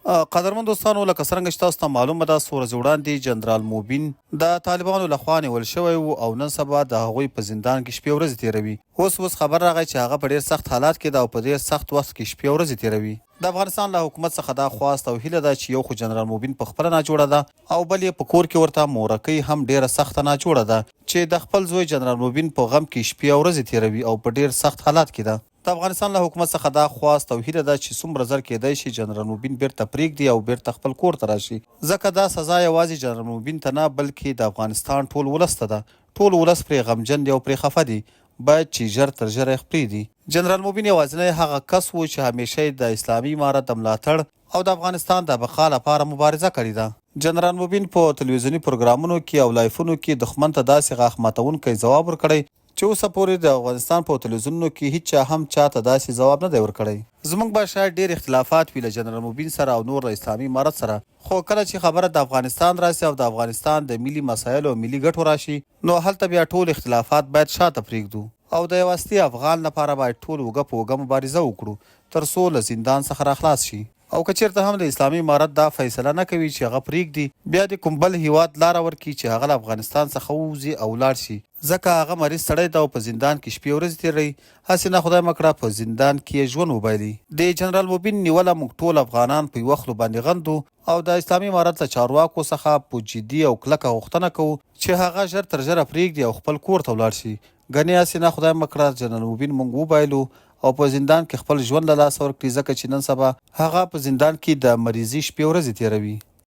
قدرمن دوستانو، لکه څرنګه چې تاسو ته معلومه ده، څو ورځې وړاندې جنرال موبین د طالبانو لخوا نیول شوی و او نن سبا د هغوی په زندان کې شپې ورځې تیروي. اوس خبر راغی چې هغه په ډېر سخت حالات کې ده او په ډېر سخت وخت کې شپې ورځې تیروي. د افغانستان له حکومت څخه دا خواست او هیله ده چې یو خو جنرال موبین په خپله ناجوړه ده او بل یې په کور کې ورته مورکۍ هم ډېره سخته ناجوړه ده چې د خپل زوی جنرال موبین په غم کې شپې او ورځې تیروي او په ډېر سخت حالات کې ده. د افغانستان له حکومت څخه دا خواست او هیله ده چې څومره ژر کېدی شي جنرال موبین بیرته پرېږدي او بیرته خپل کور ته راشي، ځکه دا سزا یوازې جنرال موبین ته نه بلکې د افغانستان ټول ولس ته ده. ټول ولس پرې غمجن دی او پرې خفه دي، باید چې ژر تر ژره یې پرېږدي. جنرال موبین یوازینی هغه کس و چې همیشه یې د اسلامي امارت د ملاتړ او د افغانستان د بقا لپاره مبارزه کړې ده. جنرال موبین په تلویزیوني پروګرامونو کې او لایفونو کې دښمن ته داسې غاښ ماتونکی ځواب ورکړی چې اوسه پورې د افغانستان په تلویزیونونو کې هیچا هم چاته داسې ځواب نه دی ورکړی. زموږ به شاید ډېر اختلافات وي له جنرال موبین سره او نور له اسلامي امارت سره، خو کله چې خبره د افغانستان راشي او د افغانستان د ملي مسایلو او ملي ګټو راشي، نو هلته بیا ټول اختلافات باید شاته پرېږدو او د یو اصلي افغان لپاره باید ټول اوږه په اوږه مبارزه وکړو تر څو له زندان څخه راخلاص شي. او که چېرته هم د اسلامي امارت دا فیصله نه کوي چې هغه پرېږدي، بیا د کوم بل هیواد لاره ورکړي چې هغه له افغانستان څخه ووځي او ولاړ شي، ځکه هغه مریض سړی ده او په زندان کې شپې ورځې تېروي. هسې نه خدای مه کړه په زندان کې یې ژوند وبایلي. د جنرال موبین نیوله موږ ټول افغانان په یوه خولو باندې غندو او د اسلامي امارت له چارواکو څخه په جدي او کلکه غوښتنه کوو چې هغه ژر تر ژره پرېږدي او خپل کور ته ولاړ شي. ګنې هسې نه خدای مه کړه جنرال موبین موږ وبایلو او په زندان کې خپل ژوند له لاسه ورکړي، ځکه چې نن سبا هغه په زندان کې د مریضي شپې ورځې تېروي.